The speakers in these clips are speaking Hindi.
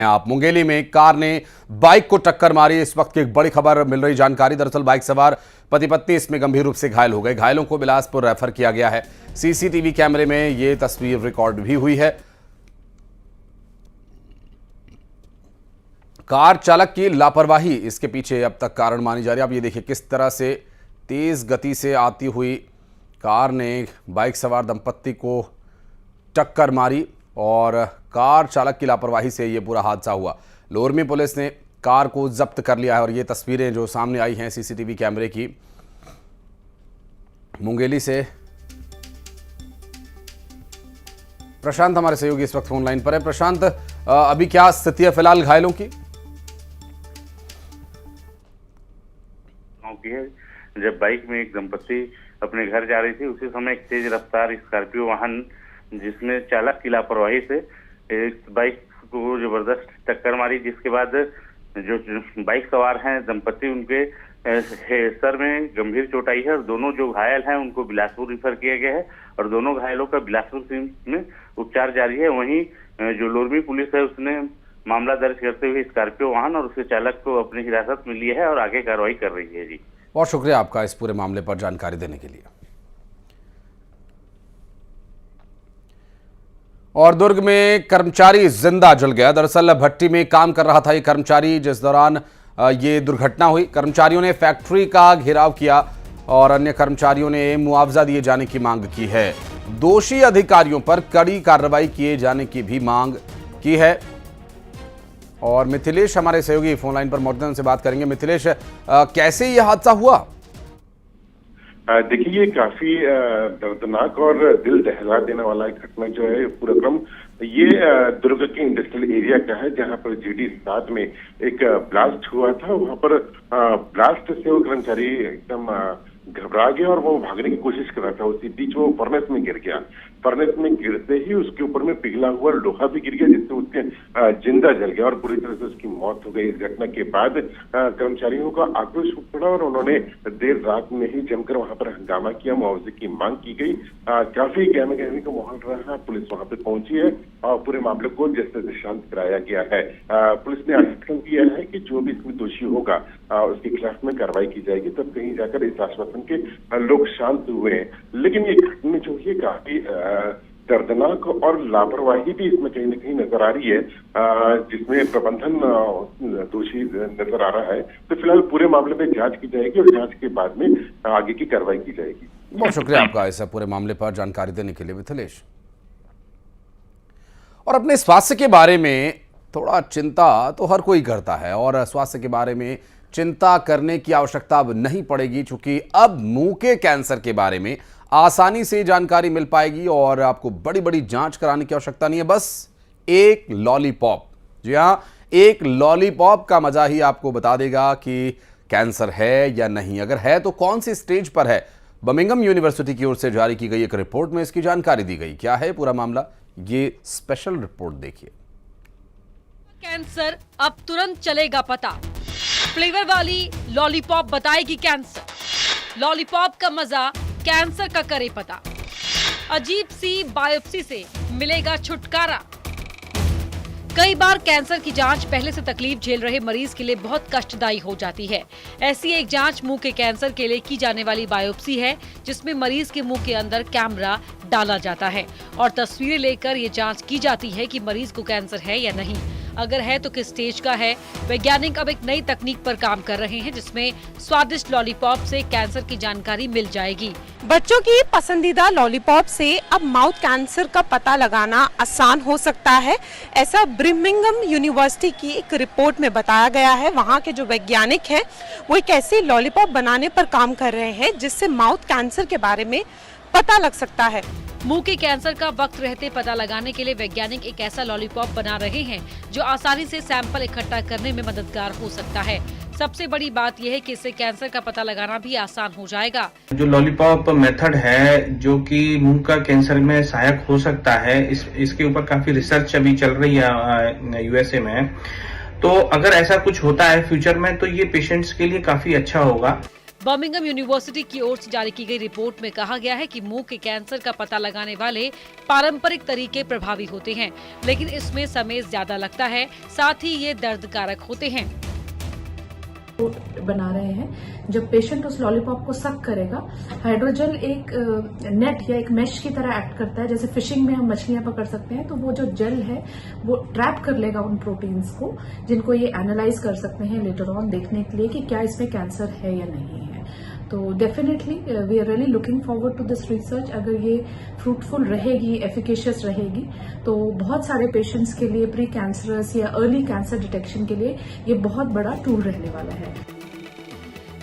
आप मुंगेली में कार ने बाइक को टक्कर मारी। इस वक्त की एक बड़ी खबर मिल रही जानकारी, दरअसल बाइक सवार पति पत्नी इसमें गंभीर रूप से घायल हो गए। घायलों को बिलासपुर रेफर किया गया है। सीसीटीवी कैमरे में ये तस्वीर रिकॉर्ड भी हुई है। कार चालक की लापरवाही इसके पीछे अब तक कारण मानी जा रही है। आप ये देखिए किस तरह से तेज गति से आती हुई कार ने बाइक सवार दंपत्ति को टक्कर मारी और कार चालक की लापरवाही से ये पूरा हादसा हुआ। लोरमी पुलिस ने कार को जब्त कर लिया है और ये तस्वीरें जो सामने आई हैं सीसीटीवी कैमरे की, मुंगेली से प्रशांत हमारे सहयोगी इस वक्त फोन लाइन पर है। प्रशांत, अभी क्या स्थिति है फिलहाल घायलों की? जब बाइक में एक दंपत्ति अपने घर जा रही थी, उसी समय एक तेज रफ्तार स्कॉर्पियो वाहन जिसमें चालक की लापरवाही से एक बाइक को जबरदस्त टक्कर मारी, जिसके बाद जो बाइक सवार हैं दंपत्ति, उनके सर में गंभीर चोट आई है और दोनों जो घायल हैं उनको बिलासपुर रिफर किया गया है और दोनों घायलों का बिलासपुर में उपचार जारी है। वहीं जो लोरमी पुलिस है उसने मामला दर्ज करते हुए स्कॉर्पियो वाहन और उसके चालक को अपनी हिरासत में लिया है और आगे कार्रवाई कर रही है। जी, बहुत शुक्रिया आपका इस पूरे मामले पर जानकारी देने के लिए। और दुर्ग में कर्मचारी जिंदा जल गया। दरअसल भट्टी में काम कर रहा था ये कर्मचारी, जिस दौरान ये दुर्घटना हुई। कर्मचारियों ने फैक्ट्री का घेराव किया और अन्य कर्मचारियों ने मुआवजा दिए जाने की मांग की है। दोषी अधिकारियों पर कड़ी कार्रवाई किए जाने की भी मांग की है। और मिथिलेश हमारे सहयोगी फोन लाइन पर मौजूद हैं, उनसे बात करेंगे। मिथिलेश, कैसे यह हादसा हुआ? देखिए, ये काफी दर्दनाक और दिल दहला देने वाला एक घटना जो है पूरा क्रम ये दुर्ग के इंडस्ट्रियल एरिया का है, जहां पर GD 7 में एक ब्लास्ट हुआ था। वहां पर ब्लास्ट से वो कर्मचारी एकदम घबरा गया और वो भागने की कोशिश कर रहा था। उसी बीच वो फर्नेस में गिर गया। फर्नेस में गिरते ही उसके ऊपर में पिघला हुआ लोहा भी गिर गया, जिससे उसके जिंदा जल गया और पूरी तरह से उसकी मौत हो गई। इस घटना के बाद कर्मचारियों का आक्रोश उठा और उन्होंने देर रात में ही जमकर वहां पर हंगामा किया। मुआवजे की मांग की गई। काफी गहमा गहमी का माहौल रहा। पुलिस वहां पर पहुंची है और पूरे मामले को जैसे से शांत कराया गया है। पुलिस ने आश्वासन दिया है कि जो भी इसमें दोषी होगा उसके खिलाफ में कार्रवाई की जाएगी। तब कहीं जाकर इस आश्वासन के लोग शांत हुए। लेकिन ये घटना जो है काफी दर्दनाक और लापरवाही भी इसमें कहीं न कहीं नजर आ रही है, जिसमें प्रबंधन दोषी नजर आ रहा है। तो फिलहाल पूरे मामले में जांच की जाएगी और जांच के बाद में आगे की कार्रवाई की जाएगी। बहुत शुक्रिया आपका इस पूरे मामले पर जानकारी देने के लिए मिथिलेश। और अपने स्वास्थ्य के बारे में थोड़ा चिंता तो हर कोई करता है और स्वास्थ्य के बारे में चिंता करने की आवश्यकता अब नहीं पड़ेगी, क्योंकि अब मुंह के कैंसर के बारे में आसानी से जानकारी मिल पाएगी और आपको बड़ी बड़ी जांच कराने की आवश्यकता नहीं है। बस एक लॉलीपॉप, जी हाँ, एक लॉलीपॉप का मजा ही आपको बता देगा कि कैंसर है या नहीं। अगर है तो कौन सी स्टेज पर है। बर्मिंघम यूनिवर्सिटी की ओर से जारी की गई एक रिपोर्ट में इसकी जानकारी दी गई। क्या है पूरा मामला, ये स्पेशल रिपोर्ट देखिए। कैंसर अब तुरंत चलेगा पता। फ्लेवर वाली लॉलीपॉप बताएगी कैंसर। लॉलीपॉप का मजा कैंसर का करे पता। अजीब सी बायोप्सी से मिलेगा छुटकारा। कई बार कैंसर की जांच पहले से तकलीफ झेल रहे मरीज के लिए बहुत कष्टदायी हो जाती है। ऐसी एक जांच मुंह के कैंसर के लिए की जाने वाली बायोप्सी है, जिसमें मरीज के मुंह के अंदर कैमरा डाला जाता है और तस्वीरें लेकर ये जांच की जाती है कि मरीज को कैंसर है या नहीं। अगर है तो किस स्टेज का है। वैज्ञानिक अब एक नई तकनीक पर काम कर रहे हैं, जिसमें स्वादिष्ट लॉलीपॉप से कैंसर की जानकारी मिल जाएगी। बच्चों की पसंदीदा लॉलीपॉप से अब माउथ कैंसर का पता लगाना आसान हो सकता है, ऐसा बर्मिंघम यूनिवर्सिटी की एक रिपोर्ट में बताया गया है। वहाँ के जो वैज्ञानिक हैं वो एक ऐसी लॉलीपॉप बनाने पर काम कर रहे हैं जिससे माउथ कैंसर के बारे में पता लग सकता है। मुंह के कैंसर का वक्त रहते पता लगाने के लिए वैज्ञानिक एक ऐसा लॉलीपॉप बना रहे हैं जो आसानी से सैंपल इकट्ठा करने में मददगार हो सकता है। सबसे बड़ी बात यह है कि इससे कैंसर का पता लगाना भी आसान हो जाएगा। जो लॉलीपॉप मेथड है जो कि मुंह का कैंसर में सहायक हो सकता है, इसके ऊपर काफी रिसर्च अभी चल रही है USA में। तो अगर ऐसा कुछ होता है फ्यूचर में तो ये पेशेंट्स के लिए काफी अच्छा होगा। बर्मिंघम यूनिवर्सिटी की ओर से जारी की गई रिपोर्ट में कहा गया है कि मुंह के कैंसर का पता लगाने वाले पारंपरिक तरीके प्रभावी होते हैं, लेकिन इसमें समय ज्यादा लगता है, साथ ही ये दर्दकारक होते हैं। बना रहे हैं, जब पेशेंट उस लॉलीपॉप को सक करेगा, हाइड्रोजेल एक नेट या एक मेश की तरह एक्ट करता है। जैसे फिशिंग में हम मछलियां पकड़ सकते हैं, तो वो जो जेल है वो ट्रैप कर लेगा उन प्रोटीन्स को, जिनको ये एनालाइज कर सकते हैं लेटर ऑन देखने के लिए कि क्या इसमें कैंसर है या नहीं है। तो definitely we are really looking forward to this research. अगर ये फ्रूटफुल रहेगी, एफिकेशियस रहेगी, तो बहुत सारे पेशेंट्स के लिए प्री कैंसरस या अर्ली कैंसर डिटेक्शन के लिए ये बहुत बड़ा टूल रहने वाला है।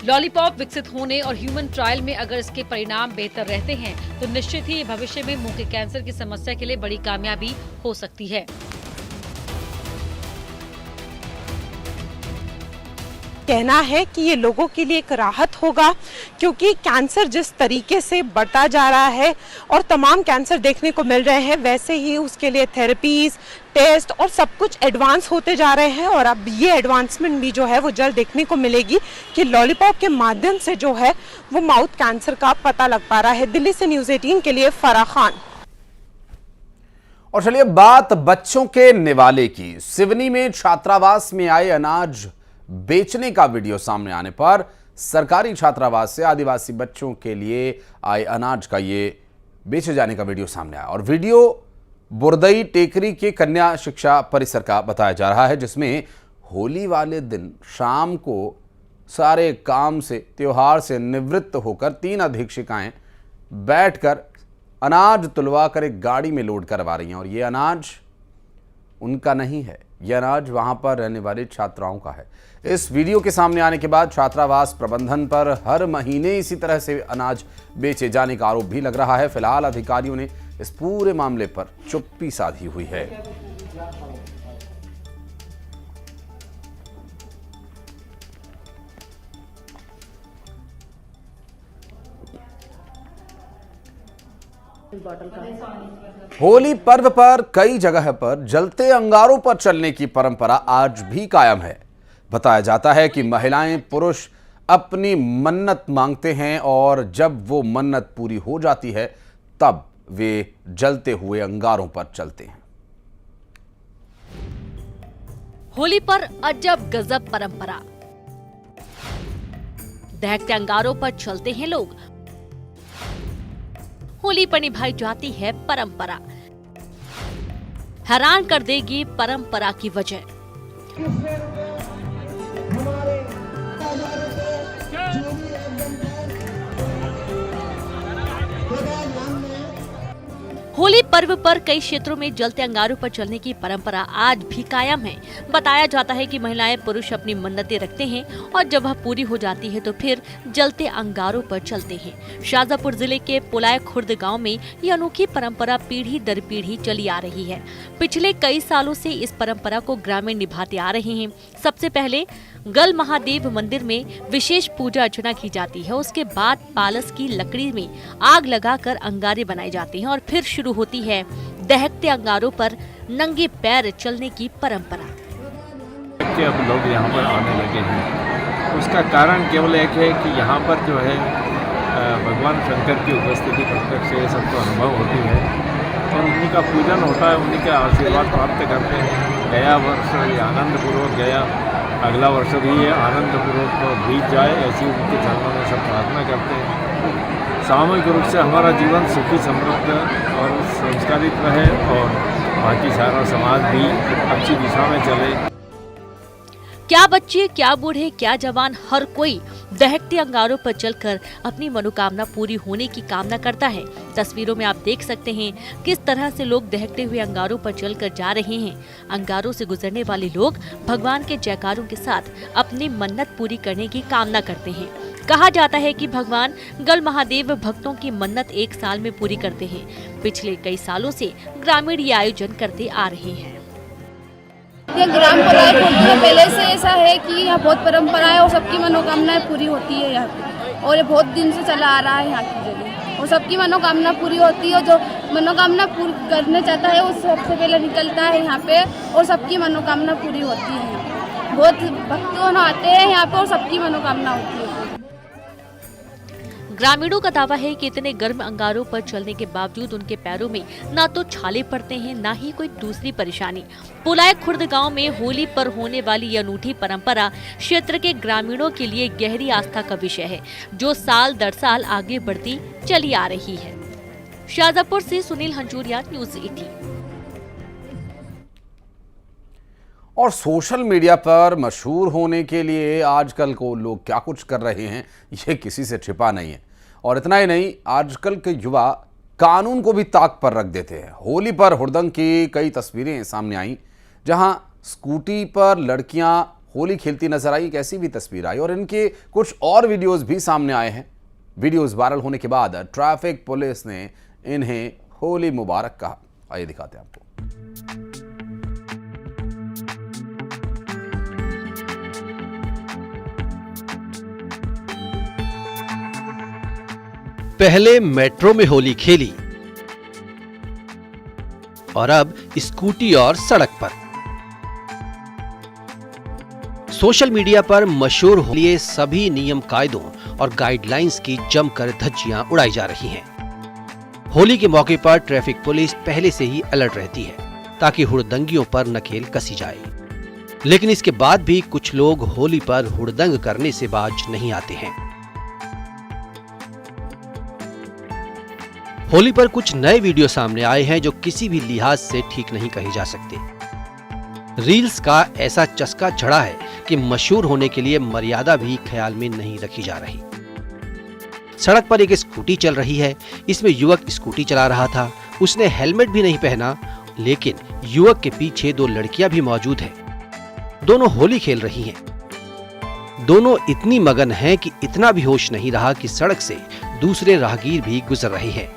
लॉलीपॉप विकसित होने और ह्यूमन ट्रायल में अगर इसके परिणाम बेहतर रहते हैं तो निश्चित ही भविष्य में मुंह के कैंसर की समस्या के लिए बड़ी कामयाबी हो सकती है। कहना है कि ये लोगों के लिए एक राहत होगा, क्योंकि कैंसर जिस तरीके से बढ़ता जा रहा है और तमाम कैंसर देखने को मिल रहे हैं, वैसे ही उसके लिए थेरेपीज, टेस्ट और सब कुछ एडवांस होते जा रहे हैं। और अब ये एडवांसमेंट भी जो है वो जल्द देखने को मिलेगी कि लॉलीपॉप के माध्यम से जो है वो माउथ कैंसर का पता लग पा रहा है। दिल्ली से न्यूज़ 18 के लिए फराह खान। और चलिए बात बच्चों के निवाले की। सिवनी में छात्रावास में आए अनाज बेचने का वीडियो सामने आने पर सरकारी छात्रावास से आदिवासी बच्चों के लिए आए अनाज का ये बेचे जाने का वीडियो सामने आया। और वीडियो बुरदई टेकरी के कन्या शिक्षा परिसर का बताया जा रहा है, जिसमें होली वाले दिन शाम को सारे काम से, त्योहार से निवृत्त होकर 3 अधीक्षिकाएं बैठकर अनाज तुलवा कर एक गाड़ी में लोड करवा रही हैं। और ये अनाज उनका नहीं है, यह अनाज वहां पर रहने वाली छात्राओं का है। इस वीडियो के सामने आने के बाद छात्रावास प्रबंधन पर हर महीने इसी तरह से अनाज बेचे जाने का आरोप भी लग रहा है। फिलहाल अधिकारियों ने इस पूरे मामले पर चुप्पी साधी हुई है। होली पर्व पर कई जगह पर जलते अंगारों पर चलने की परंपरा आज भी कायम है। बताया जाता है कि महिलाएं पुरुष अपनी मन्नत मांगते हैं और जब वो मन्नत पूरी हो जाती है तब वे जलते हुए अंगारों पर चलते हैं। होली पर अजब गजब परंपरा, दहकते अंगारों पर चलते हैं लोग। होली पर निभाई जाती है परंपरा, हैरान कर देगी परंपरा की वजह। होली पर्व पर कई क्षेत्रों में जलते अंगारों पर चलने की परंपरा आज भी कायम है। बताया जाता है कि महिलाएं पुरुष अपनी मन्नतें रखते हैं और जब वह पूरी हो जाती है तो फिर जलते अंगारों पर चलते हैं। शाजापुर जिले के पुलाय खुर्द गांव में ये अनोखी परंपरा पीढ़ी दर पीढ़ी चली आ रही है। पिछले कई सालों से इस परंपरा को ग्रामीण निभाते आ रहे हैं। सबसे पहले गल महादेव मंदिर में विशेष पूजा अर्चना की जाती है। उसके बाद पालस की लकड़ी में आग लगाकर अंगारे बनाए जाते हैं और फिर शुरू होती है दहकते अंगारों पर नंगे पैर चलने की परंपरा। अब लोग यहाँ पर आने लगे हैं, उसका कारण केवल एक है कि यहाँ पर जो है भगवान शंकर की उपस्थिति प्रत्यक्ष से सबको अनुभव होती है और उन्हीं का पूजन होता है, उन्हीं का आशीर्वाद प्राप्त करते हैं। गया वर्ष ये आनंदपूर्वक गया, अगला वर्ष भी ये आनंदपूर्वक बीत जाए, ऐसी उनके चरणों में सब प्रार्थना करते हैं। सामूहिक रूप से हमारा जीवन सुखी समृद्ध और संस्कारित रहे और बाकी सारा समाज भी अच्छी दिशा में चले। क्या बच्चे, क्या बूढ़े, क्या जवान, हर कोई दहकते अंगारों पर चलकर अपनी मनोकामना पूरी होने की कामना करता है। तस्वीरों में आप देख सकते हैं किस तरह से लोग दहकते हुए अंगारों पर चलकर जा रहे हैं। अंगारों से गुजरने वाले लोग भगवान के जयकारों के साथ अपनी मन्नत पूरी करने की कामना करते हैं। कहा जाता है कि भगवान गल महादेव भक्तों की मन्नत 1 साल में पूरी करते हैं। पिछले कई सालों से ग्रामीण ये आयोजन करते आ रहे हैं। ये ग्राम पुलाय खुर्द में पहले से ऐसा है कि यहाँ बहुत परंपरा है और सबकी मनोकामनाएं पूरी होती है यहाँ पे, और ये बहुत दिन से चला आ रहा है यहाँ की जगह, और सबकी मनोकामना पूरी होती है। और जो मनोकामना पूरी करने चाहता है वो सबसे पहले निकलता है यहाँ पे और सबकी मनोकामना पूरी होती है। बहुत भक्तों आते हैं यहाँ पे और सबकी मनोकामना होती है। ग्रामीणों का दावा है कि इतने गर्म अंगारों पर चलने के बावजूद उनके पैरों में ना तो छाले पड़ते हैं, ना ही कोई दूसरी परेशानी। पुलाय खुर्द गांव में होली पर होने वाली ये अनूठी परंपरा क्षेत्र के ग्रामीणों के लिए गहरी आस्था का विषय है, जो साल दर साल आगे बढ़ती चली आ रही है। शाजापुर से सुनील हंजूरिया, न्यूज़ 18। और सोशल मीडिया पर मशहूर होने के लिए आजकल को लोग क्या कुछ कर रहे हैं, ये किसी से छिपा नहीं है। और इतना ही नहीं, आजकल के युवा कानून को भी ताक पर रख देते हैं। होली पर हुड़दंग की कई तस्वीरें सामने आई, जहां स्कूटी पर लड़कियां होली खेलती नजर आई। एक ऐसी भी तस्वीर आई और इनके कुछ और वीडियोस भी सामने आए हैं। वीडियोस वायरल होने के बाद ट्रैफिक पुलिस ने इन्हें होली मुबारक कहा। आइए दिखाते हैं आपको। पहले मेट्रो में होली खेली और अब स्कूटी और सड़क पर। सोशल मीडिया पर मशहूर होली सभी नियम कायदों और गाइडलाइंस की जमकर धज्जियां उड़ाई जा रही हैं। होली के मौके पर ट्रैफिक पुलिस पहले से ही अलर्ट रहती है ताकि हुड़दंगियों पर नकेल कसी जाए, लेकिन इसके बाद भी कुछ लोग होली पर हुड़दंग करने से बाज नहीं आते हैं। होली पर कुछ नए वीडियो सामने आए हैं जो किसी भी लिहाज से ठीक नहीं कहे जा सकते। रील्स का ऐसा चस्का चढ़ा है कि मशहूर होने के लिए मर्यादा भी ख्याल में नहीं रखी जा रही। सड़क पर एक स्कूटी चल रही है। इसमें युवक स्कूटी चला रहा था। उसने हेलमेट भी नहीं पहना, लेकिन युवक के पीछे दो लड़कियां भी मौजूद हैं। दोनों होली खेल रही हैं। दोनों इतनी मगन हैं कि इतना भी होश नहीं रहा कि सड़क से दूसरे राहगीर भी गुजर रहे हैं।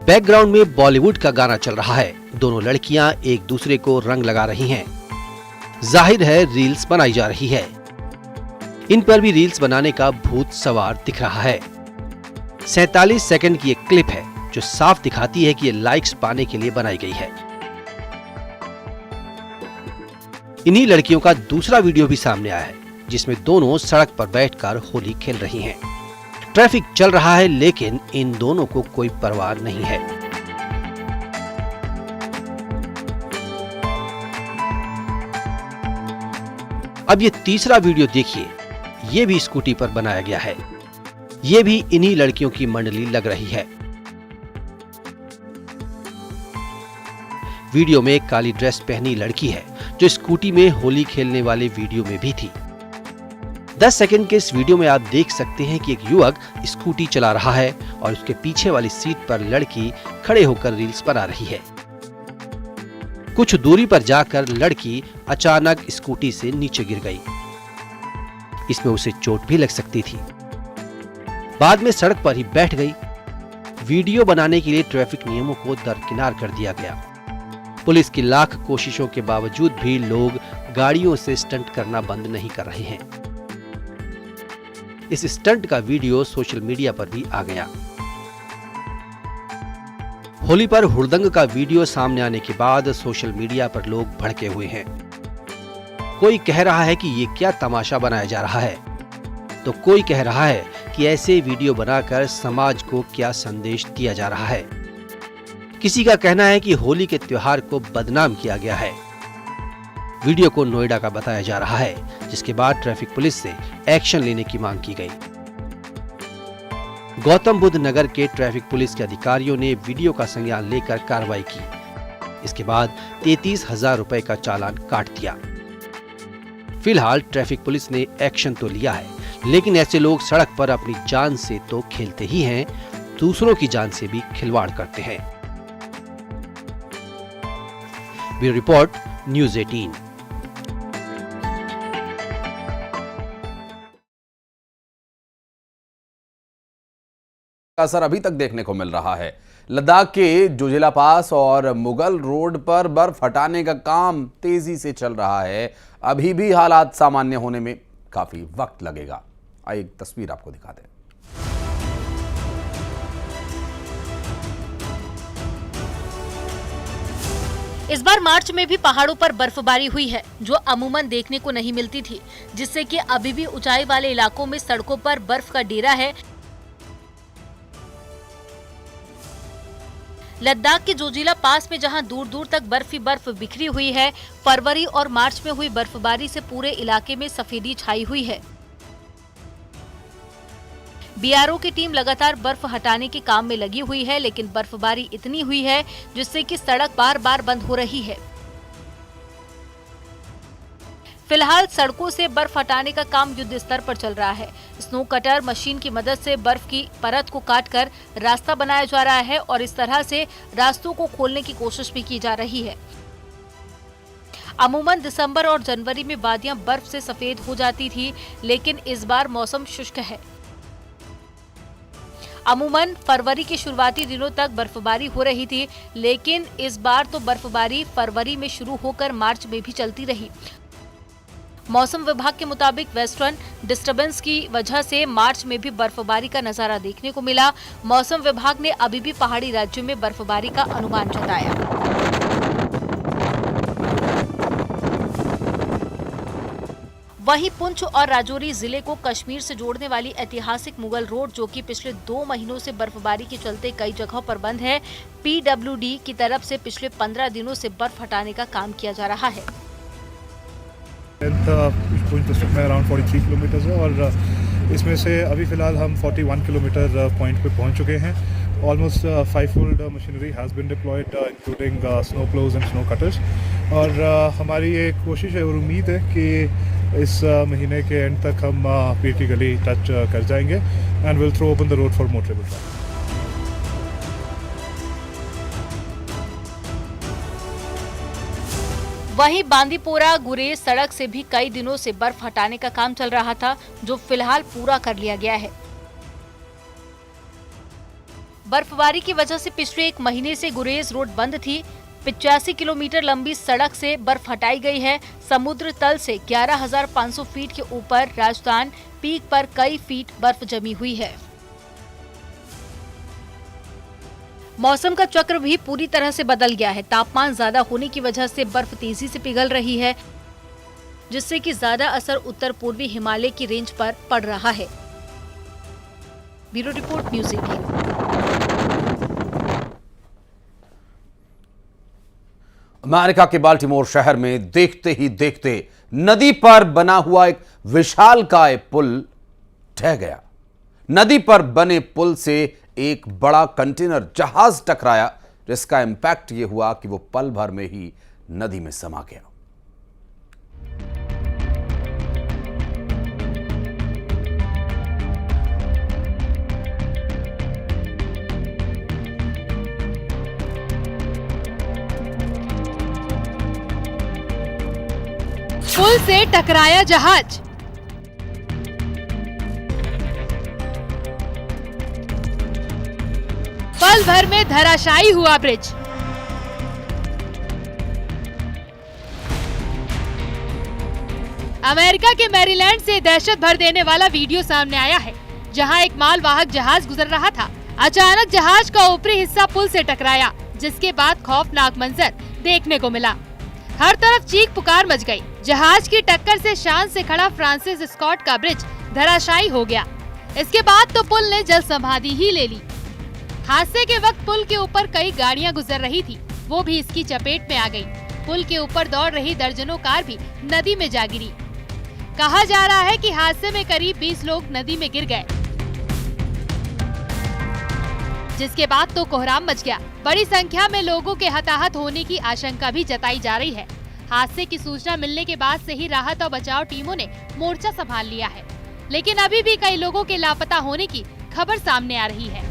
बैकग्राउंड में बॉलीवुड का गाना चल रहा है। दोनों लड़कियां एक दूसरे को रंग लगा रही हैं। जाहिर है रील्स बनाई जा रही है। इन पर भी रील्स बनाने का भूत सवार दिख रहा है। 47 सेकंड की एक क्लिप है जो साफ दिखाती है कि ये लाइक्स पाने के लिए बनाई गई है। इन्हीं लड़कियों का दूसरा वीडियो भी सामने आया है, जिसमें दोनों सड़क पर बैठकर होली खेल रही हैं। ट्रैफिक चल रहा है, लेकिन इन दोनों को कोई परवाह नहीं है। अब ये तीसरा वीडियो देखिए। ये भी स्कूटी पर बनाया गया है। ये भी इन्हीं लड़कियों की मंडली लग रही है। वीडियो में एक काली ड्रेस पहनी लड़की है जो स्कूटी में होली खेलने वाले वीडियो में भी थी। 10 सेकंड के इस वीडियो में आप देख सकते हैं कि एक युवक स्कूटी चला रहा है और उसके पीछे वाली सीट पर लड़की खड़े होकर रील्स बना रही है। कुछ दूरी पर जाकर लड़की अचानक स्कूटी से नीचे गिर गई। इसमें उसे चोट भी लग सकती थी। बाद में सड़क पर ही बैठ गई। वीडियो बनाने के लिए ट्रैफिक नियमों को दरकिनार कर दिया गया। पुलिस की लाख कोशिशों के बावजूद भी लोग गाड़ियों से स्टंट करना बंद नहीं कर रहे हैं। इस स्टंट का वीडियो सोशल मीडिया पर भी आ गया। होली पर हुड़दंग का वीडियो सामने आने के बाद सोशल मीडिया पर लोग भड़के हुए हैं। कोई कह रहा है कि ये क्या तमाशा बनाया जा रहा है, तो कोई कह रहा है कि ऐसे वीडियो बनाकर समाज को क्या संदेश दिया जा रहा है। किसी का कहना है कि होली के त्योहार को बदनाम किया गया है। वीडियो को नोएडा का बताया जा रहा है, जिसके बाद ट्रैफिक पुलिस से एक्शन लेने की मांग की गई। गौतम बुद्ध नगर के ट्रैफिक पुलिस के अधिकारियों ने वीडियो का संज्ञान लेकर कार्रवाई की। इसके बाद 33,000 रुपए का चालान काट दिया। फिलहाल ट्रैफिक पुलिस ने एक्शन तो लिया है, लेकिन ऐसे लोग सड़क पर अपनी जान से तो खेलते ही हैं, दूसरों की जान से भी खिलवाड़ करते हैं। Bureau report, news 18। असर अभी तक देखने को मिल रहा है। लद्दाख के जोजिला पास और मुगल रोड पर बर्फ हटाने का काम तेजी से चल रहा है। अभी भी हालात सामान्य होने में काफी वक्त लगेगा। आइए एक तस्वीर आपको दिखाते हैं। इस बार मार्च में भी पहाड़ों पर बर्फबारी हुई है, जो अमूमन देखने को नहीं मिलती थी, जिससे कि अभी भी ऊंचाई वाले इलाकों में सड़कों पर बर्फ का डेरा है। लद्दाख के जोजिला पास में जहां दूर दूर तक बर्फ ही बर्फ बिखरी हुई है, फरवरी और मार्च में हुई बर्फबारी से पूरे इलाके में सफेदी छाई हुई है। बीआरओ की टीम लगातार बर्फ हटाने के काम में लगी हुई है, लेकिन बर्फबारी इतनी हुई है जिससे कि सड़क बार बार बंद हो रही है। फिलहाल सड़कों से बर्फ हटाने का काम युद्ध स्तर पर चल रहा है। स्नो कटर मशीन की मदद से बर्फ की परत को काटकर रास्ता बनाया जा रहा है और इस तरह से रास्तों को खोलने की कोशिश भी की जा रही है। अमूमन दिसंबर और जनवरी में वादियां बर्फ से सफेद हो जाती थी, लेकिन इस बार मौसम शुष्क है। अमूमन फरवरी के शुरुआती दिनों तक बर्फबारी हो रही थी, लेकिन इस बार तो बर्फबारी फरवरी में शुरू होकर मार्च में भी चलती रही। मौसम विभाग के मुताबिक वेस्टर्न डिस्टर्बेंस की वजह से मार्च में भी बर्फबारी का नजारा देखने को मिला। मौसम विभाग ने अभी भी पहाड़ी राज्यों में बर्फबारी का अनुमान जताया। वहीं पुंछ और राजौरी जिले को कश्मीर से जोड़ने वाली ऐतिहासिक मुगल रोड, जो कि पिछले 2 महीनों से बर्फबारी के चलते कई जगहों पर बंद है, पीडब्ल्यूडी की तरफ से पिछले 15 दिनों से बर्फ हटाने का काम किया जा रहा है। पुंछ डिस्ट्रिक्ट में अराउंड 43 किलोमीटर है और इसमें से अभी फिलहाल हम 41 किलोमीटर पॉइंट पे पहुंच चुके हैं। Almost 5-fold machinery has been deployed including snow ploughs and snow cutters. और हमारी ये कोशिश है और उम्मीद है कि इस महीने के एंड तक हम पीर की गली टच कर जाएंगे and will throw open the road for motorable traffic. वहीं बांदीपोरा गुरेज सड़क से भी कई दिनों से बर्फ हटाने का काम चल रहा था, जो फिलहाल पूरा कर लिया गया है। बर्फबारी की वजह से पिछले 1 महीने से गुरेज रोड बंद थी। 85 किलोमीटर लंबी सड़क से बर्फ हटाई गई है। समुद्र तल से 11,500 फीट के ऊपर राजस्थान पीक पर कई फीट बर्फ जमी हुई है। मौसम का चक्र भी पूरी तरह से बदल गया है। तापमान ज्यादा होने की वजह से बर्फ तेजी से पिघल रही है, जिससे कि ज्यादा असर उत्तर पूर्वी हिमालय की रेंज पर पड़ रहा है। Bureau report, news 18। अमेरिका के बाल्टीमोर शहर में देखते ही देखते नदी पर बना हुआ एक विशालकाय पुल ढह गया। नदी पर बने पुल से एक बड़ा कंटेनर जहाज टकराया, जिसका इंपैक्ट यह हुआ कि वो पल भर में ही नदी में समा गया। पुल से टकराया जहाज। पल भर में धराशायी हुआ ब्रिज। अमेरिका के मैरीलैंड से दहशत भर देने वाला वीडियो सामने आया है, जहां एक मालवाहक जहाज गुजर रहा था। अचानक जहाज का ऊपरी हिस्सा पुल से टकराया, जिसके बाद खौफनाक मंजर देखने को मिला। हर तरफ चीख पुकार मच गई। जहाज की टक्कर से शान से खड़ा फ्रांसिस स्कॉट का ब्रिज धराशायी हो गया। इसके बाद तो पुल ने जल समाधि ही ले ली। हादसे के वक्त पुल के ऊपर कई गाड़ियां गुजर रही थी, वो भी इसकी चपेट में आ गई। पुल के ऊपर दौड़ रही दर्जनों कार भी नदी में जा गिरी। कहा जा रहा है कि हादसे में करीब 20 लोग नदी में गिर गए, जिसके बाद तो कोहराम मच गया। बड़ी संख्या में लोगों के हताहत होने की आशंका भी जताई जा रही है। हादसे की सूचना मिलने के बाद से ही राहत और बचाव टीमों ने मोर्चा संभाल लिया है, लेकिन अभी भी कई लोगों के लापता होने की खबर सामने आ रही है।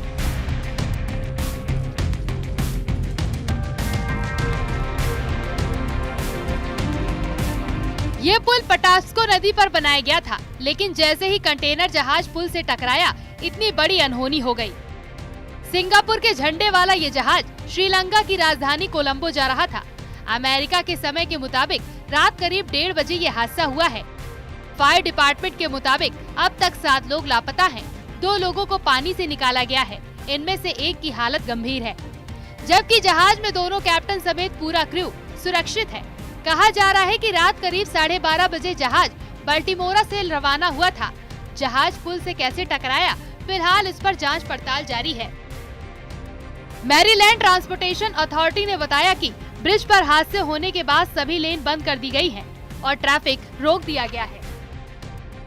ये पुल पटास्को नदी पर बनाया गया था, लेकिन जैसे ही कंटेनर जहाज पुल से टकराया, इतनी बड़ी अनहोनी हो गई। सिंगापुर के झंडे वाला ये जहाज श्रीलंका की राजधानी कोलंबो जा रहा था। अमेरिका के समय के मुताबिक रात करीब 1:30 बजे ये हादसा हुआ है। फायर डिपार्टमेंट के मुताबिक अब तक 7 लोग लापता हैं। 2 लोगों को पानी से निकाला गया है, इनमें से एक की हालत गंभीर है, जबकि जहाज में दोनों कैप्टन समेत पूरा क्रू सुरक्षित है। कहा जा रहा है कि रात करीब 12:30 बजे जहाज बल्टीमोरा से रवाना हुआ था। जहाज पुल से कैसे टकराया, फिलहाल इस पर जांच पड़ताल जारी है। मैरीलैंड ट्रांसपोर्टेशन अथॉरिटी ने बताया कि ब्रिज पर हादसे होने के बाद सभी लेन बंद कर दी गई है और ट्रैफिक रोक दिया गया है।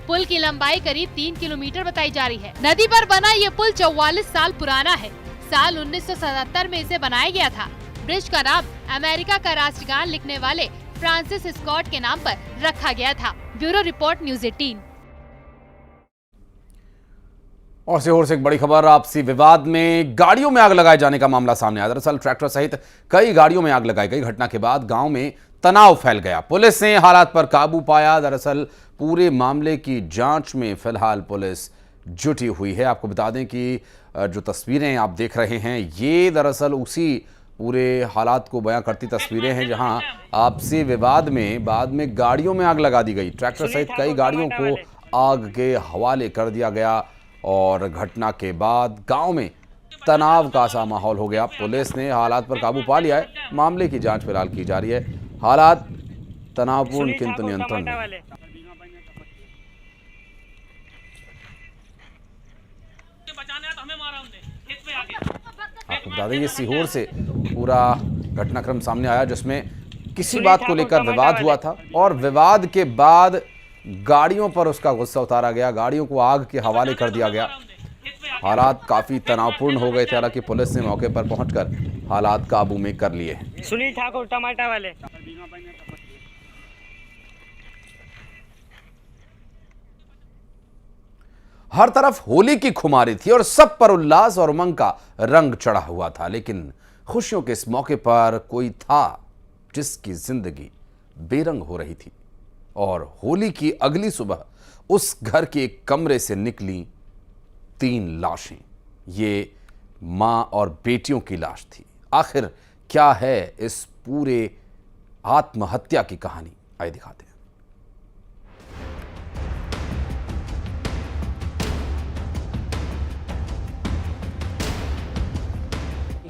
पुल की लंबाई करीब 3 किलोमीटर बताई जा रही है। नदी पर बना ये पुल 44 साल पुराना है। साल 1977 में इसे बनाया गया था। ब्रिज का नाम अमेरिका का राष्ट्रगान लिखने वाले फ्रांसिस स्कॉट के नाम पर रखा गया था। Bureau report, news 18। और सीहोर से एक बड़ी खबर, आपसी विवाद में गाड़ियों में आग लगाए जाने का मामला सामने आया। दरअसल ट्रैक्टर सहित कई गाड़ियों में आग लगाई गई। घटना के बाद गांव में तनाव फैल गया। पुलिस ने हालात पर काबू पाया। दरअसल पूरे मामले की जांच में फिलहाल पुलिस जुटी हुई है। आपको बता दें कि जो तस्वीरें आप देख रहे हैं, ये दरअसल उसी पूरे हालात को बयां करती तस्वीरें हैं जहां आपसी विवाद में बाद में गाड़ियों में आग लगा दी गई। ट्रैक्टर सहित कई गाड़ियों को आग के हवाले कर दिया गया और घटना के बाद गांव में तनाव का सा माहौल हो गया। पुलिस ने हालात पर काबू पा लिया है। मामले की जांच फिलहाल की जा रही है। हालात तनावपूर्ण किंतु नियंत्रण में। आपको बता दें, ये सीहोर से पूरा घटनाक्रम सामने आया जिसमें किसी बात को लेकर विवाद हुआ था और विवाद के बाद गाड़ियों पर उसका गुस्सा उतारा गया। गाड़ियों को आग के हवाले कर दिया गया। हालात काफी तनावपूर्ण हो गए थे। हालांकि पुलिस ने मौके पर पहुंचकर हालात काबू में कर लिए हैं। सुनील ठाकुर, टमाटर वाले। हर तरफ होली की खुमारी थी और सब पर उल्लास और उमंग का रंग चढ़ा हुआ था। लेकिन खुशियों के इस मौके पर कोई था जिसकी जिंदगी बेरंग हो रही थी। और होली की अगली सुबह उस घर के एक कमरे से निकली 3 लाशें। ये मां और बेटियों की लाश थी। आखिर क्या है इस पूरे आत्महत्या की कहानी, आइए दिखाते हैं।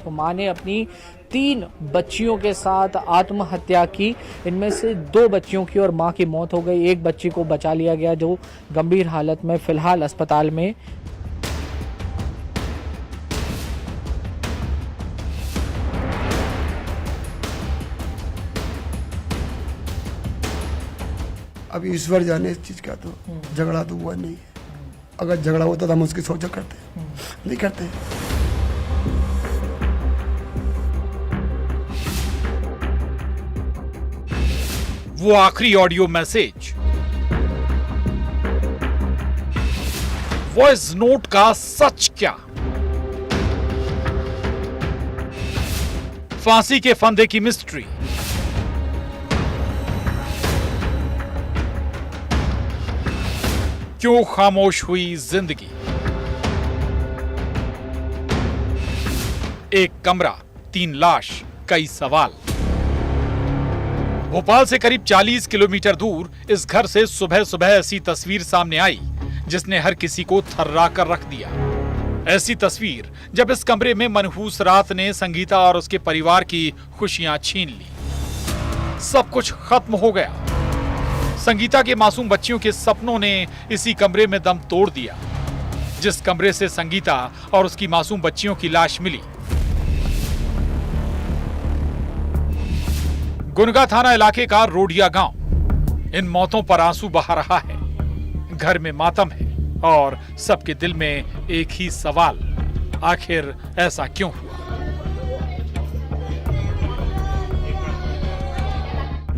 मां ने अपनी 3 बच्चियों के साथ आत्महत्या की। इनमें से 2 बच्चियों की और मां की मौत हो गई। एक बच्ची को बचा लिया गया जो गंभीर हालत में फिलहाल अस्पताल में। अब ईश्वर जाने इस चीज का, तो झगड़ा तो हुआ नहीं है। अगर झगड़ा होता तो हम उसकी सोचा करते, नहीं करते। वो आखिरी ऑडियो मैसेज, वॉइस नोट का सच क्या? फांसी के फंदे की मिस्ट्री, क्यों खामोश हुई जिंदगी? एक कमरा, 3 लाश, कई सवाल। भोपाल से करीब 40 किलोमीटर दूर इस घर से सुबह सुबह ऐसी तस्वीर सामने आई जिसने हर किसी को थर्रा कर रख दिया। ऐसी तस्वीर जब इस कमरे में मनहूस रात ने संगीता और उसके परिवार की खुशियां छीन ली। सब कुछ खत्म हो गया। संगीता के मासूम बच्चियों के सपनों ने इसी कमरे में दम तोड़ दिया। जिस कमरे से संगीता और उसकी मासूम बच्चियों की लाश मिली, गुनगा थाना इलाके का रोडिया गांव। इन मौतों पर आंसू बहा रहा है। घर में मातम है और सबके दिल में एक ही सवाल, आखिर ऐसा क्यों हुआ?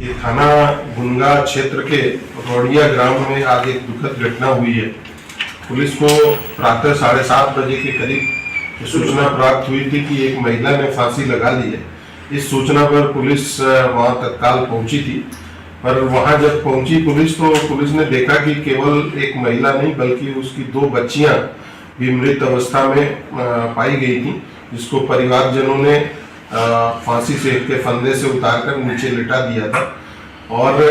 ये थाना गुनगा क्षेत्र के रोडिया ग्राम में आज एक दुखद घटना हुई है। पुलिस को प्रातः 7:30 बजे के करीब सूचना प्राप्त हुई थी कि एक महिला ने फांसी लगा ली है। इस सूचना पर पुलिस वहां तत्काल पहुंची थी, पर वहां जब पहुंची पुलिस तो पुलिस ने देखा कि केवल एक महिला नहीं बल्कि उसकी 2 बच्चियां भी मृत अवस्था में पाई गई थी, जिसको परिवारजनों ने फांसी से के फंदे से उतारकर नीचे लिटा दिया था और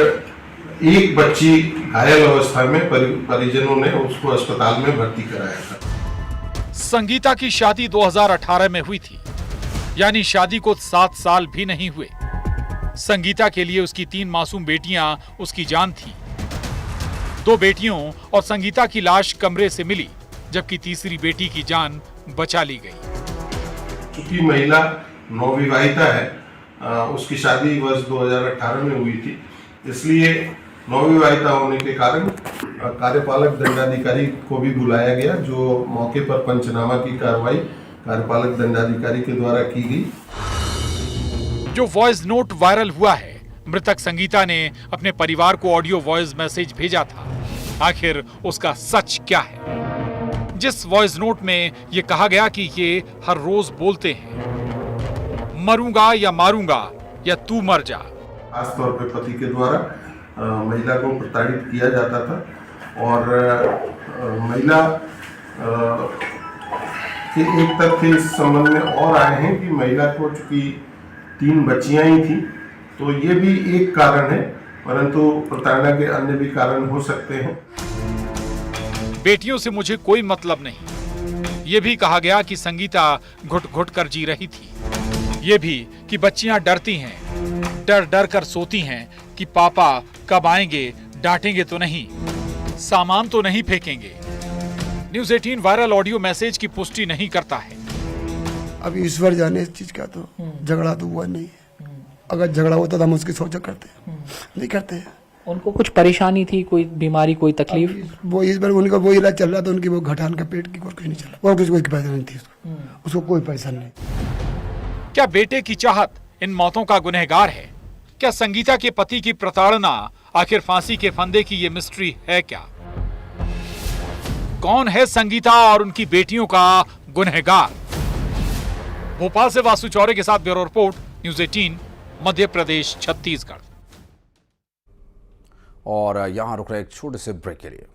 एक बच्ची घायल अवस्था में परिजनों ने उसको अस्पताल में भर्ती कराया था। संगीता की शादी 2018 में हुई थी, यानी शादी को 7 साल भी नहीं हुए। संगीता के लिए उसकी 3 मासूम बेटियां उसकी जान थी। 2 बेटियों और संगीता की लाश कमरे से मिली, जबकि तीसरी बेटी की जान बचा ली गई। चूंकि महिला नवविवाहिता है, उसकी शादी वर्ष 2018 में हुई थी, इसलिए नवविवाहिता होने के कारण कार्यपालक दंडाधिकारी को भी बुलाया गया, जो मौके पर पंचनामा की कार्रवाई कार्यपालक दंडाधिकारी के द्वारा की गई। जो वॉइस नोट वायरल हुआ है, मृतक संगीता ने अपने परिवार को ऑडियो वॉइस मैसेज भेजा था। आखिर उसका सच क्या है? जिस वॉइस नोट में ये कहा गया कि ये हर रोज बोलते हैं, मरूंगा या मारूंगा या तू मर जा। खासतौर पे पति के द्वारा महिला को प्रताड़ित किया जाता था और महिला के एक तथ्य इस संबंध में और आए हैं कि महिला को चूंकि 3 बच्चियां ही थी, तो ये भी एक कारण है, परंतु प्रताड़ना के अन्य भी कारण हो सकते हैं। बेटियों से मुझे कोई मतलब नहीं, ये भी कहा गया कि संगीता घुट घुट कर जी रही थी। ये भी कि बच्चियां डरती हैं, डर डर कर सोती हैं कि पापा कब आएंगे, डांटेंगे तो नहीं, सामान तो नहीं फेंकेंगे। न्यूज़ 18 वायरल ऑडियो मैसेज की पुष्टि नहीं करता है। अब ईश्वर जाने इस चीज का, तो झगड़ा तो हुआ नहीं है। अगर झगड़ा होता तो हम उसकी सोचा करते, नहीं करते। उनको कुछ परेशानी थी, कोई बीमारी, कोई तकलीफ? वो इस बार उनका वो इलाज चल रहा था, उनकी वो घटान का पेट की, और कुछ नहीं चल रहा, और कुछ कोई परेशानी नहीं थी उसको कोई परेशानी नहीं। क्या बेटे की चाहत इन मौतों का गुनहगार है? क्या संगीता के पति की प्रताड़ना आखिर फांसी के फंदे की ये मिस्ट्री है क्या? कौन है संगीता और उनकी बेटियों का गुनहगार? भोपाल से वासु चौरे के साथ bureau report, news 18 Madhya Pradesh Chhattisgarh. और यहां रुक रहे एक छोटे से ब्रेक के लिए।